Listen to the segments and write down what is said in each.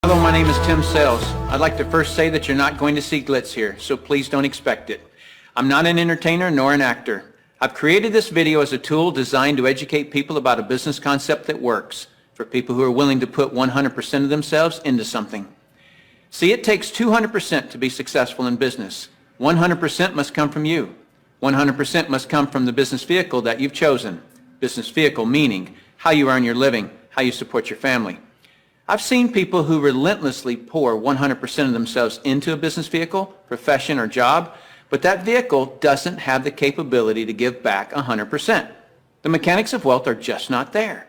Hello, my name is Tim Sells. I'd like to first say that you're not going to see glitz here, so please don't expect it. I'm not an entertainer nor an actor. I've created this video as a tool designed to educate people about a business concept that works, for people who are willing to put 100% of themselves into something. See, it takes 200% to be successful in business. 100% must come from you. 100% must come from the business vehicle that you've chosen. Business vehicle meaning how you earn your living, how you support your family. I've seen people who relentlessly pour 100% of themselves into a business vehicle, profession, or job, but that vehicle doesn't have the capability to give back 100%. The mechanics of wealth are just not there.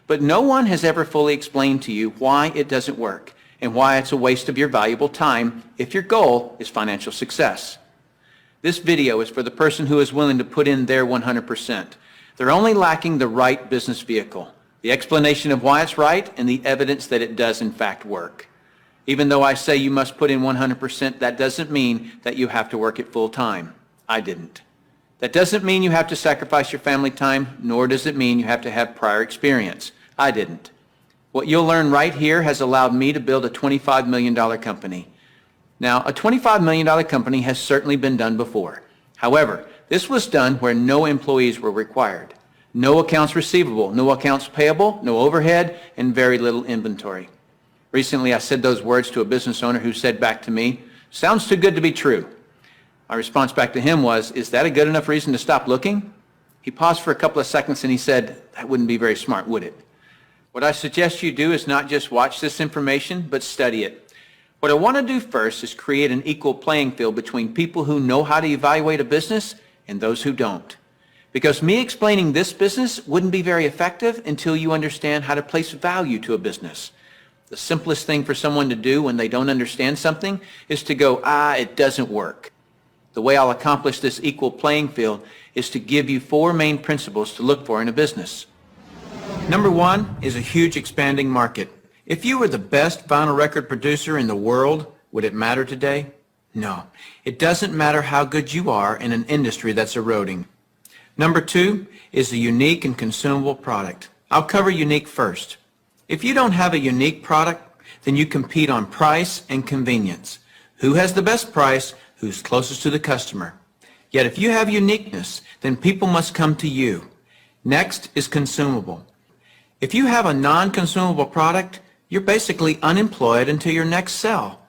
But no one has ever fully explained to you why it doesn't work and why it's a waste of your valuable time if your goal is financial success. This video is for the person who is willing to put in their 100%. They're only lacking the right business vehicle, the explanation of why it's right, and the evidence that it does in fact work. Even though I say you must put in 100%, that doesn't mean that you have to work it full time. I didn't. That doesn't mean you have to sacrifice your family time, nor does it mean you have to have prior experience. I didn't. What you'll learn right here has allowed me to build a $25 million company. Now, a $25 million company has certainly been done before. However, this was done where no employees were required. No accounts receivable, no accounts payable, no overhead, and very little inventory. Recently, I said those words to a business owner who said back to me, "Sounds too good to be true." My response back to him was, "Is that a good enough reason to stop looking?" He paused for a couple of seconds and he said, "That wouldn't be very smart, would it?" What I suggest you do is not just watch this information, but study it. What I want to do first is create an equal playing field between people who know how to evaluate a business and those who don't. Because me explaining this business wouldn't be very effective until you understand how to place value to a business. The simplest thing for someone to do when they don't understand something is to go, it doesn't work. The way I'll accomplish this equal playing field is to give you 4 main principles to look for in a business. Number 1 is a huge expanding market. If you were the best vinyl record producer in the world, would it matter today? No. It doesn't matter how good you are in an industry that's eroding. Number 2 is a unique and consumable product. I'll cover unique first. If you don't have a unique product, then you compete on price and convenience. Who has the best price? Who's closest to the customer? Yet if you have uniqueness, then people must come to you. Next is consumable. If you have a non-consumable product, you're basically unemployed until your next sell.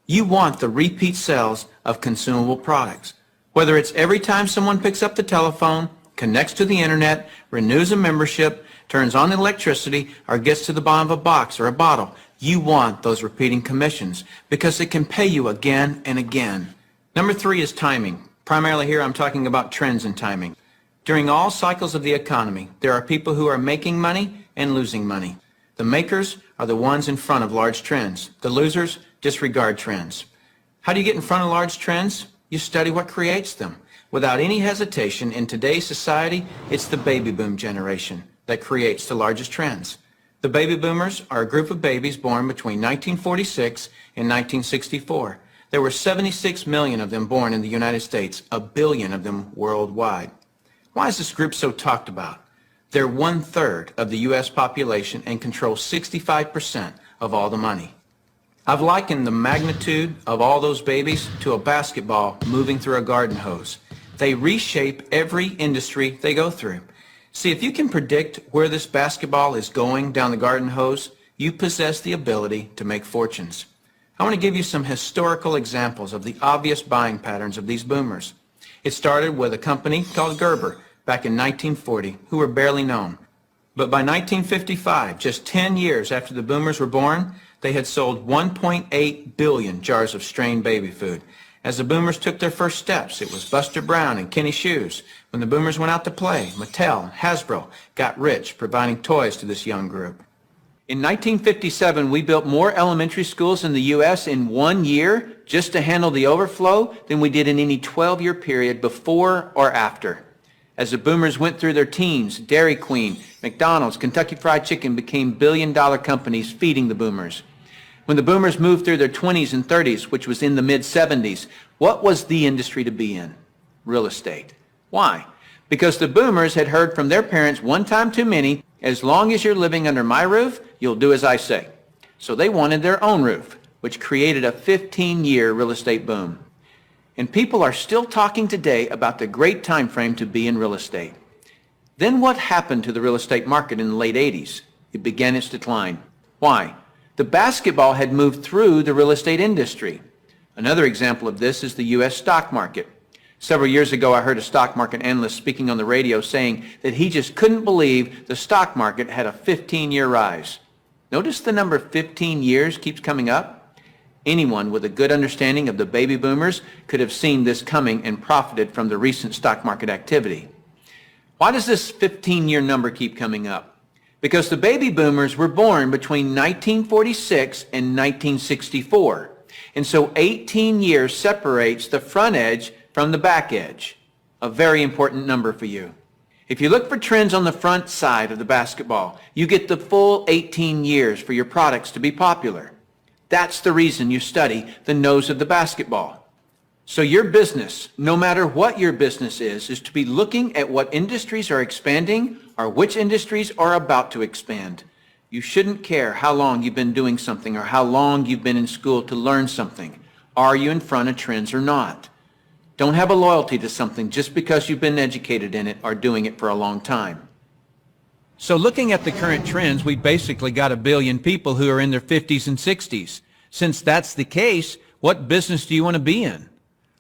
You want the repeat sales of consumable products. Whether it's every time someone picks up the telephone, connects to the internet, renews a membership, turns on electricity, or gets to the bottom of a box or a bottle, you want those repeating commissions because it can pay you again and again. Number 3 is timing. Primarily here I'm talking about trends and timing. During all cycles of the economy, there are people who are making money and losing money. The makers are the ones in front of large trends. The losers disregard trends. How do you get in front of large trends? You study what creates them. Without any hesitation, in today's society, it's the baby boom generation that creates the largest trends. The baby boomers are a group of babies born between 1946 and 1964. There were 76 million of them born in the United States, 1 billion of them worldwide. Why is this group so talked about? They're 1/3 of the U.S. population and control 65% of all the money. I've likened the magnitude of all those babies to a basketball moving through a garden hose. They reshape every industry they go through. See, if you can predict where this basketball is going down the garden hose, you possess the ability to make fortunes. I want to give you some historical examples of the obvious buying patterns of these boomers. It started with a company called Gerber back in 1940, who were barely known. But by 1955, just 10 years after the boomers were born, they had sold 1.8 billion jars of strained baby food. As the boomers took their first steps, it was Buster Brown and Kenny Shoes. When the boomers went out to play, Mattel and Hasbro got rich providing toys to this young group. In 1957, we built more elementary schools in the U.S. in 1 year just to handle the overflow than we did in any 12-year period before or after. As the boomers went through their teens, Dairy Queen, McDonald's, Kentucky Fried Chicken became billion-dollar companies feeding the boomers. When the boomers moved through their 20s and 30s, which was in the mid-70s, what was the industry to be in? Real estate. Why? Because the boomers had heard from their parents one time too many, as long as you're living under my roof, you'll do as I say. So they wanted their own roof, which created a 15-year real estate boom. And people are still talking today about the great time frame to be in real estate. Then what happened to the real estate market in the late 80s? It began its decline. Why? The basketball had moved through the real estate industry. Another example of this is the U.S. stock market. Several years ago, I heard a stock market analyst speaking on the radio saying that he just couldn't believe the stock market had a 15-year rise. Notice the number 15 years keeps coming up? Anyone with a good understanding of the baby boomers could have seen this coming and profited from the recent stock market activity. Why does this 15-year number keep coming up? Because the baby boomers were born between 1946 and 1964. And so 18 years separates the front edge from the back edge. A very important number for you. If you look for trends on the front side of the basketball, you get the full 18 years for your products to be popular. That's the reason you study the nose of the basketball. So your business, no matter what your business is to be looking at what industries are expanding or which industries are about to expand. You shouldn't care how long you've been doing something or how long you've been in school to learn something. Are you in front of trends or not? Don't have a loyalty to something just because you've been educated in it or doing it for a long time. So looking at the current trends, we basically got 1 billion people who are in their 50s and 60s. Since that's the case, what business do you want to be in?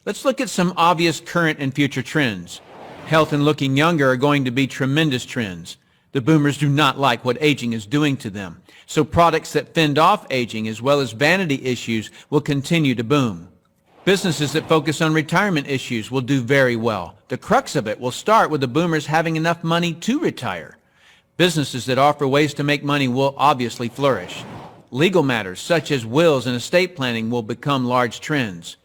Let's look at some obvious current and future trends. Health and looking younger are going to be tremendous trends. The boomers do not like what aging is doing to them. So products that fend off aging as well as vanity issues will continue to boom. Businesses that focus on retirement issues will do very well. The crux of it will start with the boomers having enough money to retire. Businesses that offer ways to make money will obviously flourish. Legal matters such as wills and estate planning will become large trends.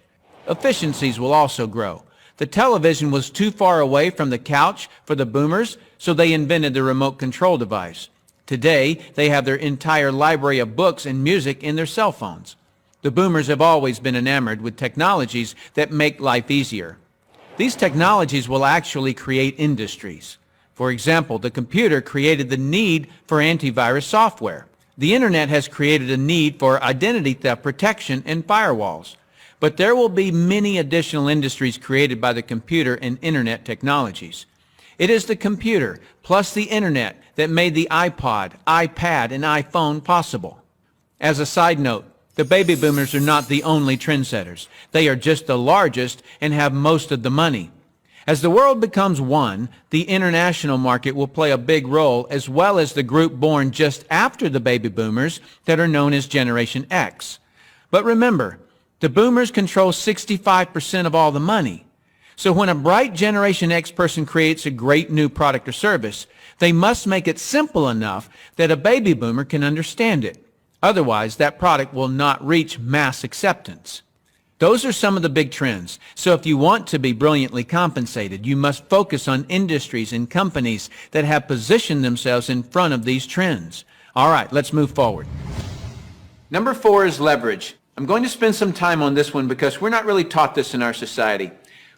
Efficiencies will also grow. The television was too far away from the couch for the boomers, so they invented the remote control device. Today, they have their entire library of books and music in their cell phones. The boomers have always been enamored with technologies that make life easier. These technologies will actually create industries. For example, the computer created the need for antivirus software. The internet has created a need for identity theft protection and firewalls. But there will be many additional industries created by the computer and internet technologies. It is the computer plus the internet that made the iPod, iPad, and iPhone possible. As a side note, the baby boomers are not the only trendsetters. They are just the largest and have most of the money. As the world becomes one, the international market will play a big role, as well as the group born just after the baby boomers that are known as Generation X. But remember, the boomers control 65% of all the money. So when a bright Generation X person creates a great new product or service, they must make it simple enough that a baby boomer can understand it. Otherwise, that product will not reach mass acceptance. Those are some of the big trends. So if you want to be brilliantly compensated, you must focus on industries and companies that have positioned themselves in front of these trends. All right, let's move forward. Number 4 is leverage. I'm going to spend some time on this one because we're not really taught this in our society.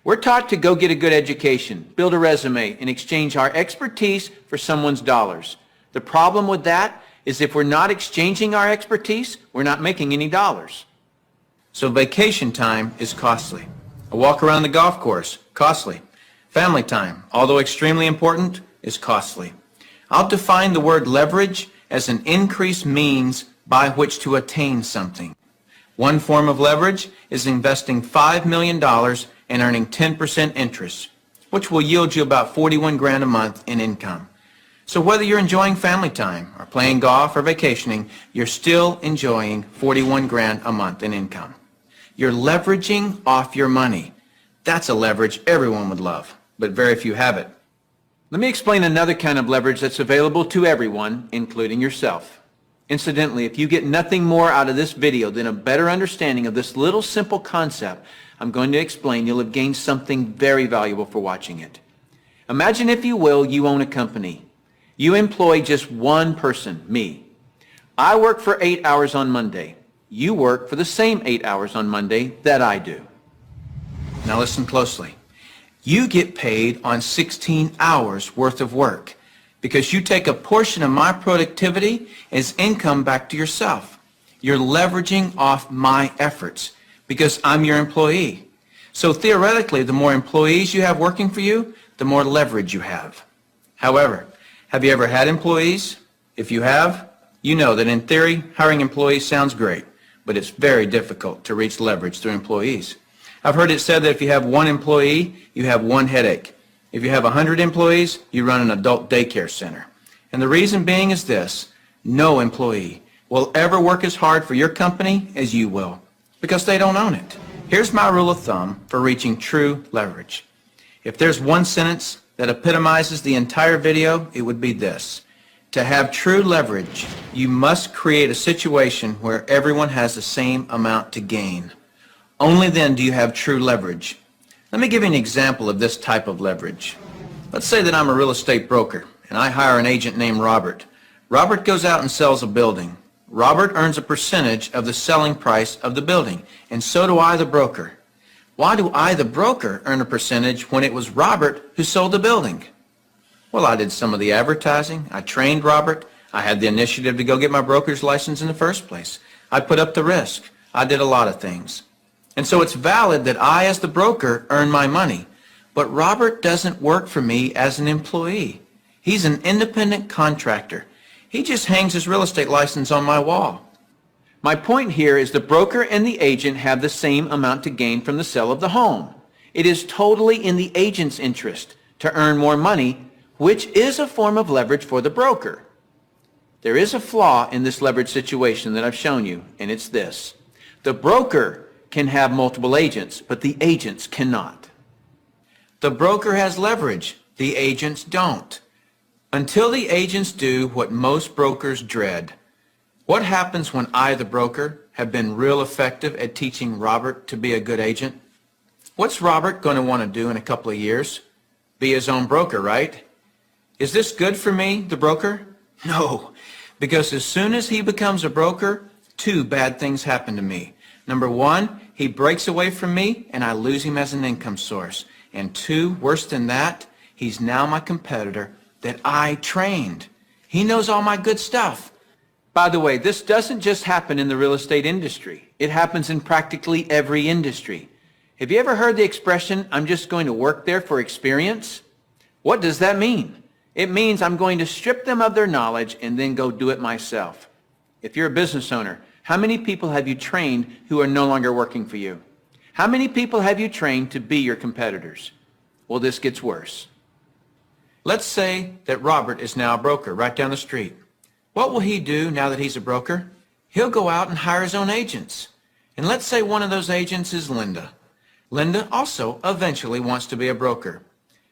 We're taught to go get a good education, build a resume, and exchange our expertise for someone's dollars. The problem with that is if we're not exchanging our expertise, we're not making any dollars. So vacation time is costly. A walk around the golf course, costly. Family time, although extremely important, is costly. I'll define the word leverage as an increased means by which to attain something. One form of leverage is investing $5 million and earning 10% interest, which will yield you about 41 grand a month in income. So whether you're enjoying family time or playing golf or vacationing, you're still enjoying 41 grand a month in income. You're leveraging off your money. That's a leverage everyone would love, but very few have it. Let me explain another kind of leverage that's available to everyone, including yourself. Incidentally, if you get nothing more out of this video than a better understanding of this little simple concept I'm going to explain, you'll have gained something very valuable for watching it. Imagine, if you will, you own a company. You employ just one person, me. I work for 8 hours on Monday. You work for the same 8 hours on Monday that I do. Now listen closely. You get paid on 16 hours worth of work because you take a portion of my productivity as income back to yourself. You're leveraging off my efforts because I'm your employee. So theoretically, the more employees you have working for you, the more leverage you have. However, have you ever had employees? If you have, you know that in theory, hiring employees sounds great, but it's very difficult to reach leverage through employees. I've heard it said that if you have one employee, you have one headache. If you have 100 employees, you run an adult daycare center. And the reason being is this: no employee will ever work as hard for your company as you will, because they don't own it. Here's my rule of thumb for reaching true leverage. If there's one sentence that epitomizes the entire video, it would be this: to have true leverage, you must create a situation where everyone has the same amount to gain. Only then do you have true leverage. Let me give you an example of this type of leverage. Let's say that I'm a real estate broker and I hire an agent named Robert. Robert goes out and sells a building. Robert earns a percentage of the selling price of the building, and so do I, the broker. Why do I, the broker, earn a percentage when it was Robert who sold the building? Well, I did some of the advertising. I trained Robert. I had the initiative to go get my broker's license in the first place. I put up the risk. I did a lot of things. And so it's valid that I, as the broker, earn my money. But Robert doesn't work for me as an employee. He's an independent contractor. He just hangs his real estate license on my wall. My point here is the broker and the agent have the same amount to gain from the sale of the home. It is totally in the agent's interest to earn more money, which is a form of leverage for the broker. There is a flaw in this leverage situation that I've shown you, and it's this: the broker can have multiple agents, but the agents cannot. The broker has leverage, the agents don't. Until the agents do what most brokers dread. What happens when I, the broker, have been real effective at teaching Robert to be a good agent? What's Robert going to want to do in a couple of years? Be his own broker, right? Is this good for me, the broker? No, because as soon as he becomes a broker, two bad things happen to me. Number one, he breaks away from me and I lose him as an income source. And two, worse than that, he's now my competitor that I trained. He knows all my good stuff. By the way, this doesn't just happen in the real estate industry. It happens in practically every industry. Have you ever heard the expression, "I'm just going to work there for experience"? What does that mean? It means I'm going to strip them of their knowledge and then go do it myself. If you're a business owner, how many people have you trained who are no longer working for you? How many people have you trained to be your competitors? Well, this gets worse. Let's say that Robert is now a broker right down the street. What will he do now that he's a broker? He'll go out and hire his own agents. And let's say one of those agents is Linda. Linda also eventually wants to be a broker.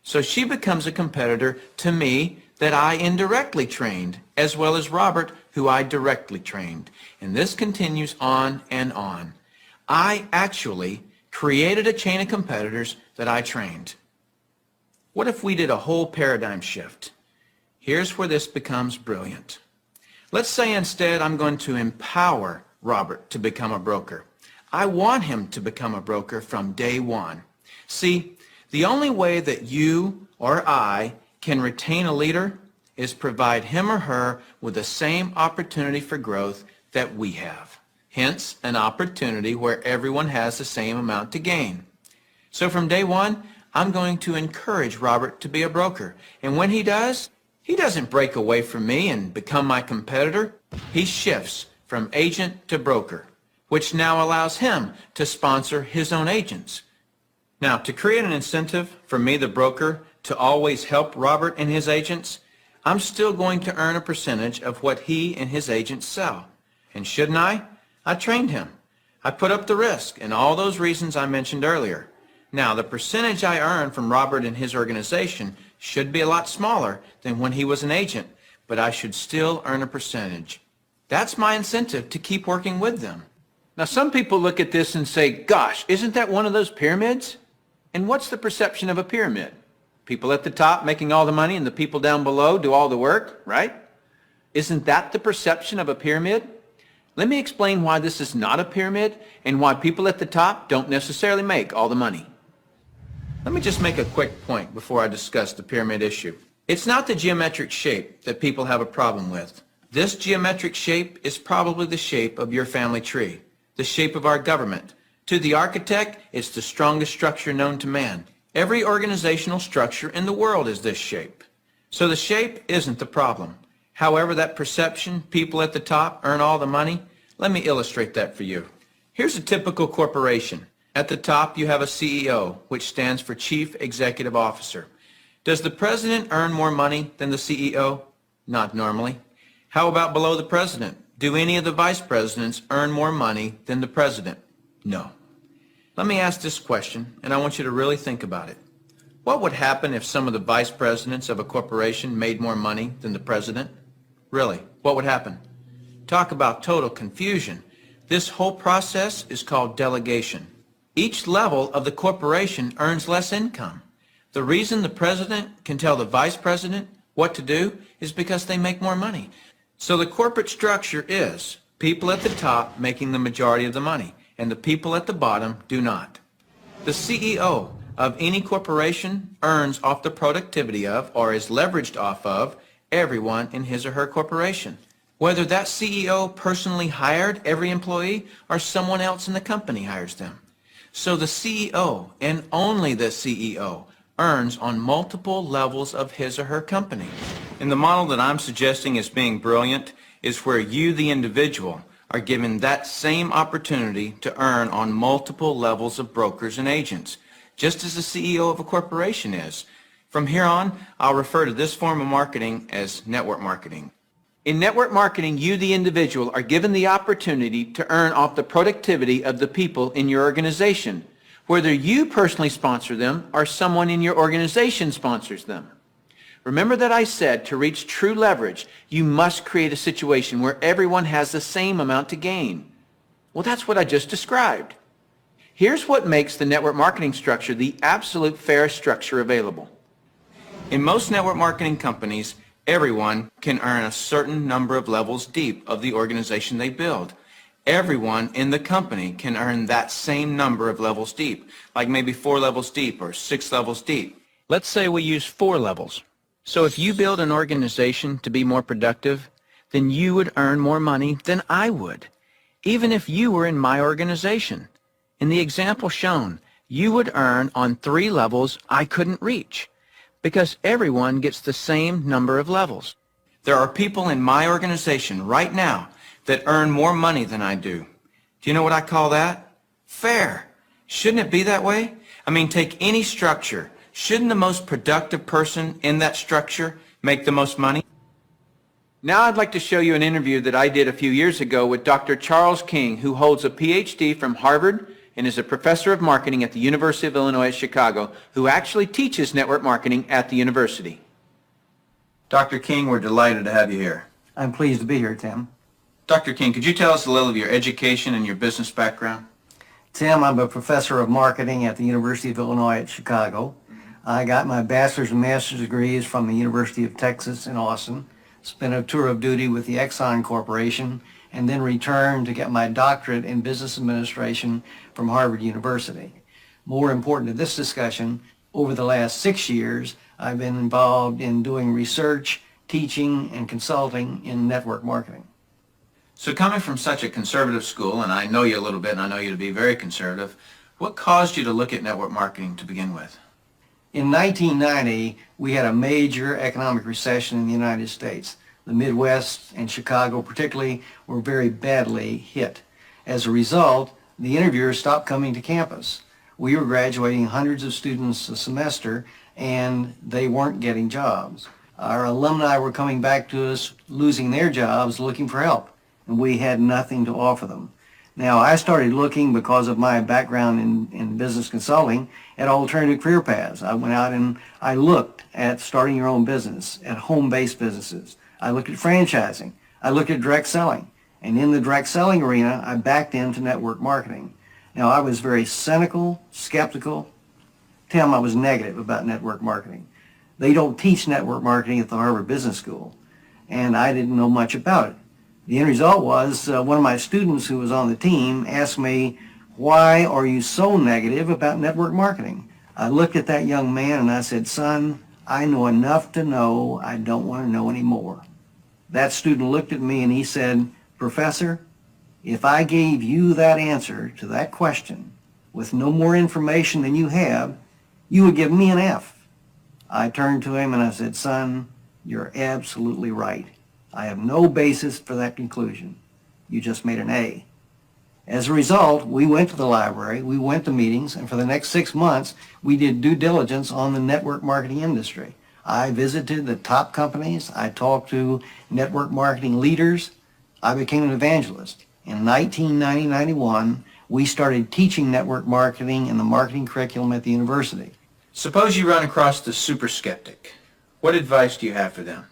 So she becomes a competitor to me that I indirectly trained, as well as Robert, who I directly trained. And this continues on and on. I actually created a chain of competitors that I trained. What if we did a whole paradigm shift? Here's where this becomes brilliant. Let's say instead I'm going to empower Robert to become a broker. I want him to become a broker from day one. See, the only way that you or I can retain a leader is provide him or her with the same opportunity for growth that we have. Hence, an opportunity where everyone has the same amount to gain. So from day one, I'm going to encourage Robert to be a broker. And when he does, he doesn't break away from me and become my competitor. He shifts from agent to broker, which now allows him to sponsor his own agents. Now, to create an incentive for me, the broker, to always help Robert and his agents, I'm still going to earn a percentage of what he and his agents sell. And shouldn't I? I trained him. I put up the risk and all those reasons I mentioned earlier. Now, the percentage I earn from Robert and his organization should be a lot smaller than when he was an agent, but I should still earn a percentage. That's my incentive to keep working with them. Now, some people look at this and say, gosh, isn't that one of those pyramids? And what's the perception of a pyramid? People at the top making all the money and the people down below do all the work, right? Isn't that the perception of a pyramid? Let me explain why this is not a pyramid and why people at the top don't necessarily make all the money. Let me just make a quick point before I discuss the pyramid issue. It's not the geometric shape that people have a problem with. This geometric shape is probably the shape of your family tree, the shape of our government. To the architect, it's the strongest structure known to man. Every organizational structure in the world is this shape. So the shape isn't the problem. However, that perception, people at the top earn all the money, let me illustrate that for you. Here's a typical corporation. At the top, you have a CEO, which stands for Chief Executive Officer. Does the president earn more money than the CEO? Not normally. How about below the president? Do any of the vice presidents earn more money than the president? No. Let me ask this question, and I want you to really think about it. What would happen if some of the vice presidents of a corporation made more money than the president? Really, what would happen? Talk about total confusion. This whole process is called delegation. Each level of the corporation earns less income. The reason the president can tell the vice president what to do is because they make more money. So the corporate structure is people at the top making the majority of the money, and the people at the bottom do not. The CEO of any corporation earns off the productivity of, or is leveraged off of, everyone in his or her corporation. Whether that CEO personally hired every employee or someone else in the company hires them. So the CEO, and only the CEO, earns on multiple levels of his or her company. And the model that I'm suggesting as being brilliant is where you, the individual, are given that same opportunity to earn on multiple levels of brokers and agents, just as the CEO of a corporation is. From here on, I'll refer to this form of marketing as network marketing. In network marketing, you, the individual, are given the opportunity to earn off the productivity of the people in your organization, whether you personally sponsor them or someone in your organization sponsors them. Remember that I said to reach true leverage, you must create a situation where everyone has the same amount to gain. Well, that's what I just described. Here's what makes the network marketing structure the absolute fairest structure available. In most network marketing companies, everyone can earn a certain number of levels deep of the organization they build. Everyone in the company can earn that same number of levels deep, like maybe 4 levels deep or 6 levels deep. Let's say we use 4 levels. So if you build an organization to be more productive, then you would earn more money than I would, even if you were in my organization. In the example shown, you would earn on 3 levels I couldn't reach, because everyone gets the same number of levels. There are people in my organization right now that earn more money than I do. Do you know what I call that? Fair. Shouldn't it be that way? I mean, take any structure. Shouldn't the most productive person in that structure make the most money? Now I'd like to show you an interview that I did a few years ago with Dr. Charles King, who holds a PhD from Harvard and is a professor of marketing at the University of Illinois at Chicago, who actually teaches network marketing at the university. Dr. King, we're delighted to have you here. I'm pleased to be here, Tim. Dr. King, could you tell us a little of your education and your business background? Tim, I'm a professor of marketing at the University of Illinois at Chicago. I got my bachelor's and master's degrees from the University of Texas in Austin, spent a tour of duty with the Exxon Corporation, and then returned to get my doctorate in business administration from Harvard University. More important to this discussion, over the last 6 years, I've been involved in doing research, teaching, and consulting in network marketing. So coming from such a conservative school, and I know you a little bit and I know you to be very conservative, what caused you to look at network marketing to begin with? In 1990, we had a major economic recession in the United States. The Midwest and Chicago particularly were very badly hit. As a result, the interviewers stopped coming to campus. We were graduating hundreds of students a semester and they weren't getting jobs. Our alumni were coming back to us, losing their jobs, looking for help, and we had nothing to offer them. Now, I started looking, because of my background in business consulting, at alternative career paths. I went out and I looked at starting your own business, at home-based businesses. I looked at franchising. I looked at direct selling. And in the direct selling arena, I backed into network marketing. Now, I was very cynical, skeptical. Tim, I was negative about network marketing. They don't teach network marketing at the Harvard Business School, and I didn't know much about it. The end result was one of my students who was on the team asked me, "Why are you so negative about network marketing?" I looked at that young man and I said, "Son, I know enough to know I don't want to know any more." That student looked at me and he said, "Professor, if I gave you that answer to that question with no more information than you have, you would give me an F." I turned to him and I said, "Son, you're absolutely right. I have no basis for that conclusion. You just made an A." As a result, we went to the library, we went to meetings, and for the next 6 months, we did due diligence on the network marketing industry. I visited the top companies. I talked to network marketing leaders. I became an evangelist. In 1990-91, we started teaching network marketing in the marketing curriculum at the university. Suppose you run across the super skeptic. What advice do you have for them?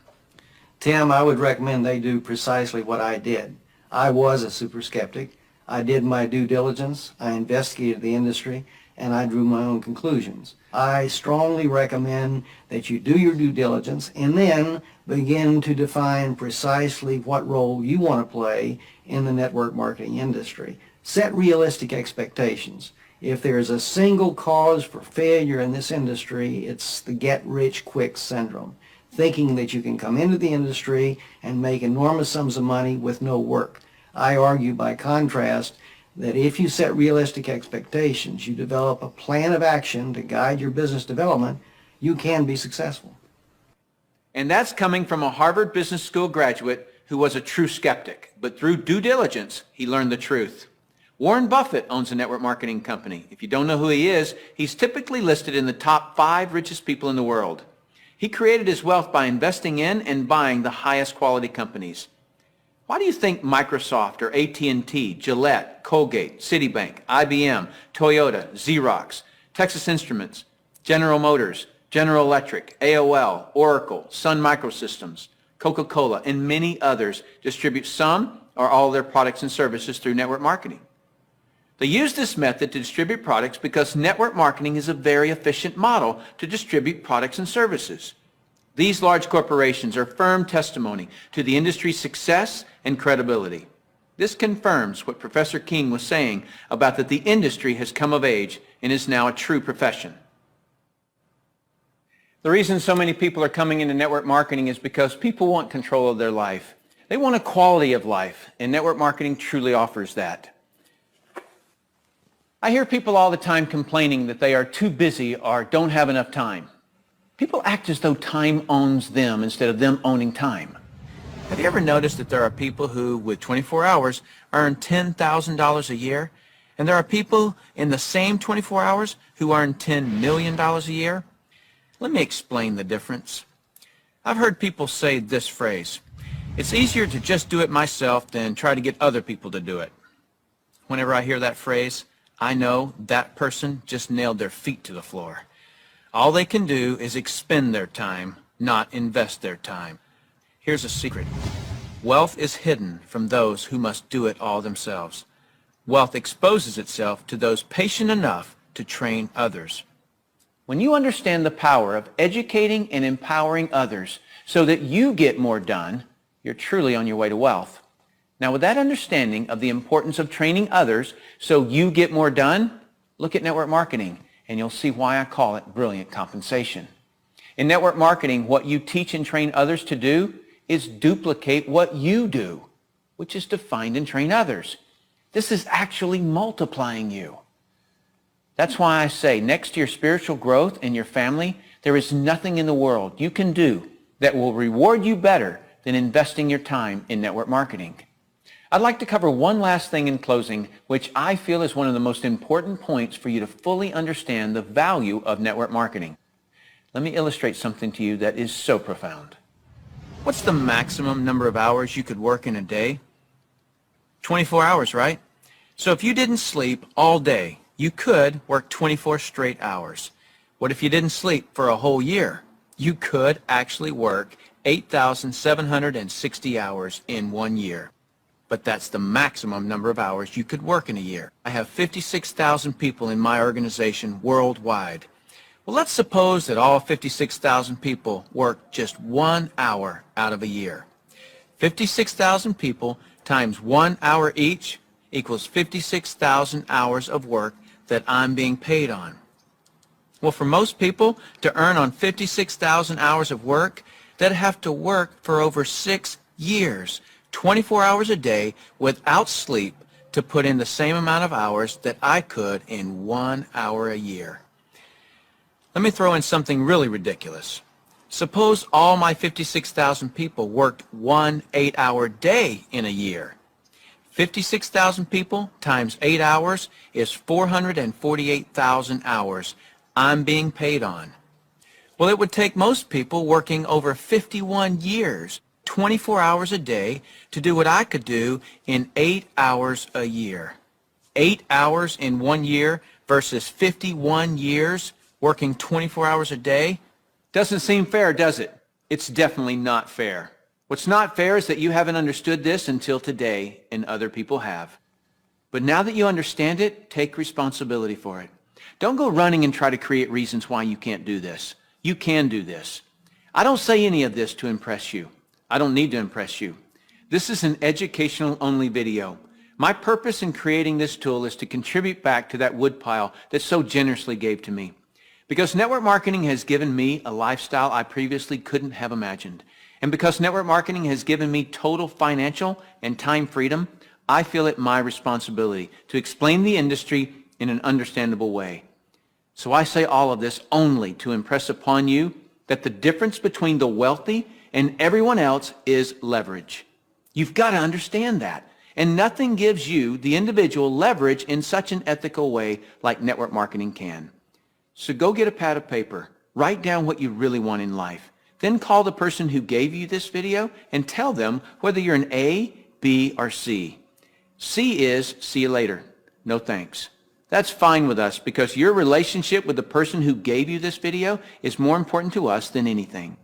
Tim, I would recommend they do precisely what I did. I was a super skeptic. I did my due diligence, I investigated the industry, and I drew my own conclusions. I strongly recommend that you do your due diligence and then begin to define precisely what role you want to play in the network marketing industry. Set realistic expectations. If there's a single cause for failure in this industry, it's the get-rich-quick syndrome, thinking that you can come into the industry and make enormous sums of money with no work. I argue by contrast that if you set realistic expectations, you develop a plan of action to guide your business development, you can be successful. And that's coming from a Harvard Business School graduate who was a true skeptic, but through due diligence, he learned the truth. Warren Buffett owns a network marketing company. If you don't know who he is, he's typically listed in the top 5 richest people in the world. He created his wealth by investing in and buying the highest quality companies. Why do you think Microsoft or AT&T, Gillette, Colgate, Citibank, IBM, Toyota, Xerox, Texas Instruments, General Motors, General Electric, AOL, Oracle, Sun Microsystems, Coca-Cola, and many others distribute some or all of their products and services through network marketing? They use this method to distribute products because network marketing is a very efficient model to distribute products and services. These large corporations are firm testimony to the industry's success and credibility. This confirms what Professor King was saying about that the industry has come of age and is now a true profession. The reason so many people are coming into network marketing is because people want control of their life. They want a quality of life, and network marketing truly offers that. I hear people all the time complaining that they are too busy or don't have enough time. People act as though time owns them instead of them owning time. Have you ever noticed that there are people who, with 24 hours, earn $10,000 a year, and there are people in the same 24 hours who earn $10 million a year? Let me explain the difference. I've heard people say this phrase, "It's easier to just do it myself than try to get other people to do it." Whenever I hear that phrase, I know that person just nailed their feet to the floor. All they can do is expend their time, not invest their time. Here's a secret. Wealth is hidden from those who must do it all themselves. Wealth exposes itself to those patient enough to train others. When you understand the power of educating and empowering others so that you get more done, you're truly on your way to wealth. Now, with that understanding of the importance of training others so you get more done, look at network marketing, and you'll see why I call it brilliant compensation. In network marketing, what you teach and train others to do is duplicate what you do, which is to find and train others. This is actually multiplying you. That's why I say next to your spiritual growth and your family, there is nothing in the world you can do that will reward you better than investing your time in network marketing. I'd like to cover one last thing in closing, which I feel is one of the most important points for you to fully understand the value of network marketing. Let me illustrate something to you that is so profound. What's the maximum number of hours you could work in a day? 24 hours, right? So if you didn't sleep all day, you could work 24 straight hours. What if you didn't sleep for a whole year? You could actually work 8,760 hours in 1 year. But that's the maximum number of hours you could work in a year. I have 56,000 people in my organization worldwide. Well, let's suppose that all 56,000 people work just 1 hour out of a year. 56,000 people times 1 hour each equals 56,000 hours of work that I'm being paid on. Well, for most people to earn on 56,000 hours of work, they'd have to work for over 6 Years, 24 hours a day without sleep to put in the same amount of hours that I could in 1 hour a year. Let me throw in something really ridiculous. Suppose all my 56,000 people worked 1 8-hour day in a year. 56,000 people times 8 hours is 448,000 hours I'm being paid on. Well, it would take most people working over 51 years, 24 hours a day, to do what I could do in 8 hours a year. 8 hours in 1 year versus 51 years working 24 hours a day? Doesn't seem fair, does it? It's definitely not fair. What's not fair is that you haven't understood this until today, and other people have. But now that you understand it, take responsibility for it. Don't go running and try to create reasons why you can't do this. You can do this. I don't say any of this to impress you. I don't need to impress you. This is an educational-only video. My purpose in creating this tool is to contribute back to that woodpile that so generously gave to me. Because network marketing has given me a lifestyle I previously couldn't have imagined. And because network marketing has given me total financial and time freedom, I feel it my responsibility to explain the industry in an understandable way. So I say all of this only to impress upon you that the difference between the wealthy and everyone else is leverage. You've got to understand that. And nothing gives you, the individual, leverage in such an ethical way like network marketing can. So go get a pad of paper, write down what you really want in life, then call the person who gave you this video and tell them whether you're an A, B, or C. C is see you later, no thanks. That's fine with us because your relationship with the person who gave you this video is more important to us than anything.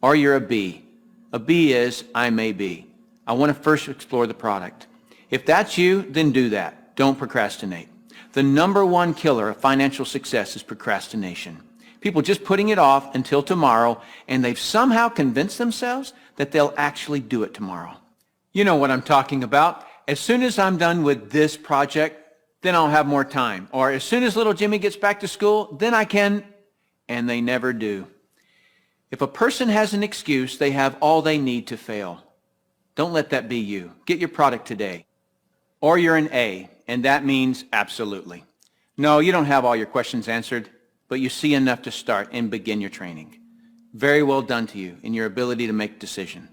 Or you're a B. A B is I may be. I want to first explore the product. If that's you, then do that. Don't procrastinate. The #1 killer of financial success is procrastination. People just putting it off until tomorrow, and they've somehow convinced themselves that they'll actually do it tomorrow. You know what I'm talking about. As soon as I'm done with this project, then I'll have more time. Or as soon as little Jimmy gets back to school, then I can, and they never do. If a person has an excuse, they have all they need to fail. Don't let that be you. Get your product today. Or you're an A, and that means absolutely. No, you don't have all your questions answered, but you see enough to start and begin your training. Very well done to you in your ability to make a decision.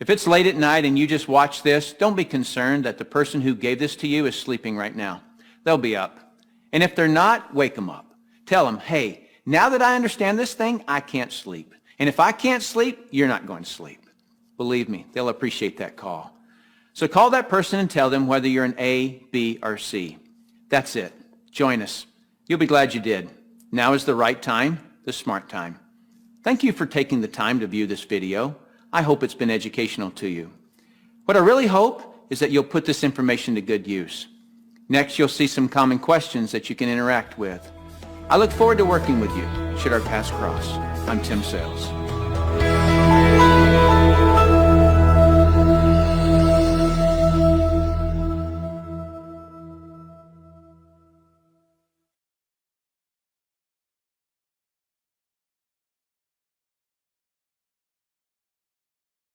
If it's late at night and you just watch this, don't be concerned that the person who gave this to you is sleeping right now. They'll be up. And if they're not, wake them up. Tell them, hey, now that I understand this thing, I can't sleep. And if I can't sleep, you're not going to sleep. Believe me, they'll appreciate that call. So call that person and tell them whether you're an A, B, or C. That's it. Join us. You'll be glad you did. Now is the right time, the smart time. Thank you for taking the time to view this video. I hope it's been educational to you. What I really hope is that you'll put this information to good use. Next, you'll see some common questions that you can interact with. I look forward to working with you should our paths cross. I'm Tim Sales.